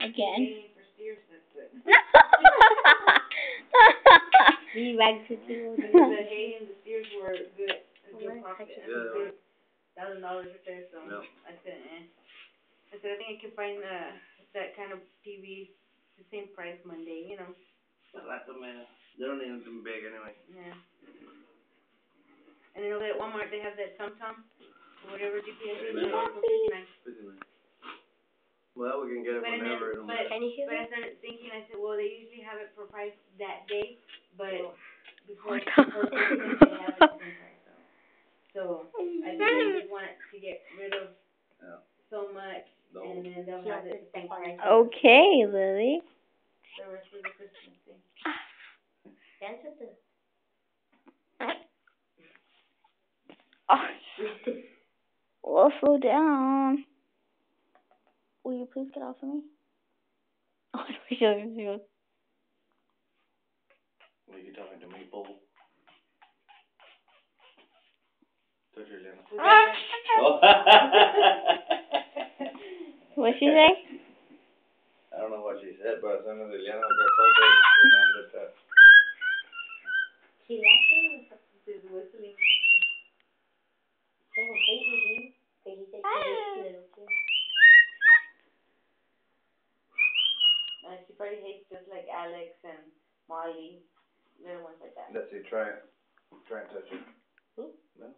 Again. For steers, that's good. Me back to two. The hay and the steers were good. A good profit. Yeah. $1,000 right there, so I said, I said, I think I can find that kind of TV the same price Monday, you know. I like them, man. They don't even be big anyway. Yeah. And then over at Walmart, they have that TomTom, whatever GPS is, for $59. Well, we can get it whenever. But I started thinking, I said, well, they usually have it for price that day, but before Christmas, they have it the same price, so I think they just want to get rid of so much, and then they'll have it the same price. Okay, Lily. The rest of the Christmas thing. Well, slow down. Will you please get off of me? Oh, we should have you. Were you talking to me, Bobo? Touch her, Lena. What'd she say? I don't know what she said, but as soon as Eliana got closer, she wanted to touch. She laughing or she's whistling? She probably hates just like Alex and Molly, little ones like that. Let's see, try it. Try and touch it. Who? No.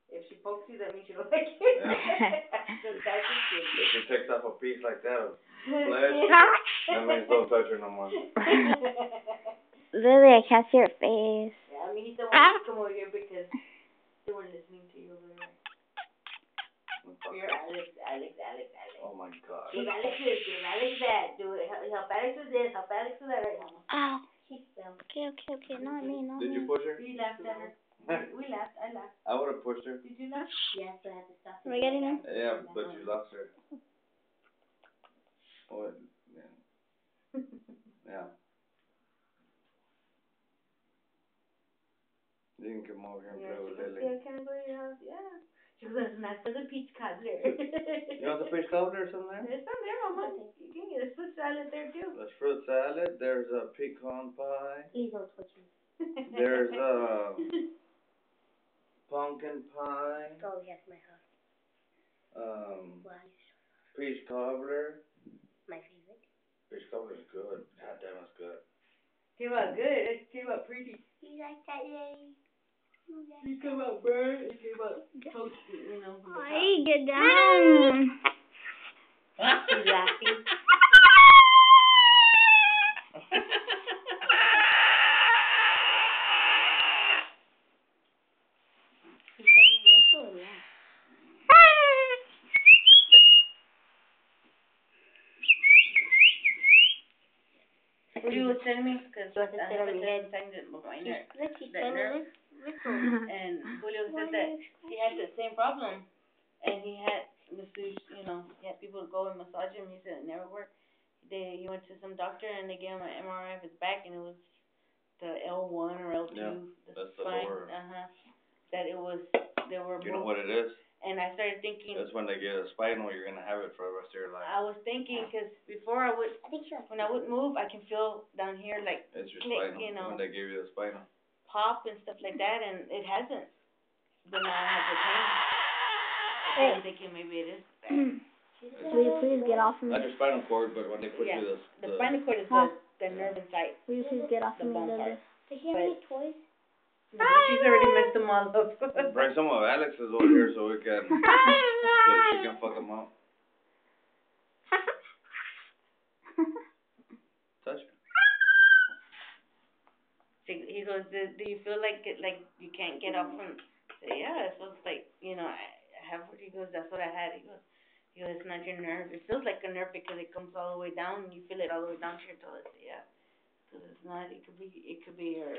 If she pokes you, that means you don't like it. Yeah. So that's just good. If she takes off a piece like that of flesh, that means don't touch her no more. Lily, I can't see her face. Yeah, I mean, he still wants to come over here because they were listening to you over there. You're Alex. Oh my God. Give Alex this, give Alex that. Do it. Help Alex with this, help Alex with that right now. Ow. Okay. Not me. Did you push her? We laughed at her. We laughed. I laughed. I would have pushed her. Did you laugh? Yes, I had to stop. Am I getting her? Yeah, but you lost her. Oh, yeah. Yeah. You can come over here and play with Lily. Yeah, can I go to your house? Yeah. She goes, that's not for the peach cobbler. You want the fish cobbler or something there? There's some there, Mama. You can get a fruit salad there, too. There's fruit salad. There's a pecan pie. Please don't touch me. There's pumpkin pie. Oh, yes, my house. Peach cobbler. My favorite. Peach cobbler's good. God damn, it's good. Came out good. It came out pretty. You like that, Lily? It came out burnt. It came out toasty, you know. Hey, get down. She's laughing. Julio was telling me, because I haven't signed it before my nerve. And Julio said that he had the same problem. And he had masseuse, you know, he had people go and massage him. He said it never worked. He went to some doctor and they gave him an MRI of his back and it was the L1 or L2. Yeah, that's the lower. That it was, they were. You know what it is? And I started thinking. That's when they get a spinal, you're going to have it for the rest of your life. I was thinking, because before when I would move, I can feel down here like. It's your click, spinal, you know, when they give you the spinal. Pop and stuff like that, and it hasn't. But now I have the pain. I'm thinking maybe it is bad. Will you please get off of me? Not your spinal cord, but when they put you the spinal cord is the nerve inside. Will you please get off of me, Lily? Does she have any toys? No, she's already messed them all up. Bring some of Alex's over here so we can, so she can fuck them up. Touch her. He goes, do you feel like you can't get off from? Yeah, it feels like, you know, I have. He goes, that's what I had. He goes, it's not your nerve. It feels like a nerve because it comes all the way down and you feel it all the way down to your toes. Yeah, because it's not. It could be your.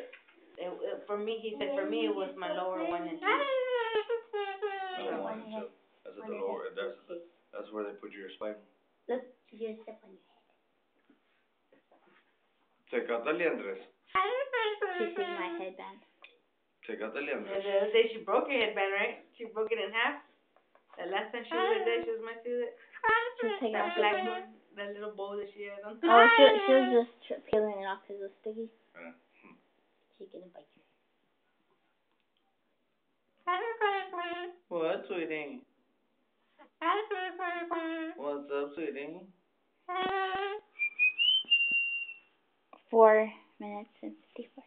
For me, he said, for me, it was my lower 1 and 2. No, 1 and 2. That's at the lower. That's where they put your spinal. Look, you step on your head. Check out the liendres. She's seeing my headband. Check out the liendres. The other day she broke her headband, right? She broke it in half. The last time she was like that, she was my favorite. She was taking That off black the one, that little bow that she had on. Oh, she was just peeling it off because it was sticky. Yeah. She gonna bite you. What, sweetie? What's up, sweetie? 4 minutes and 54.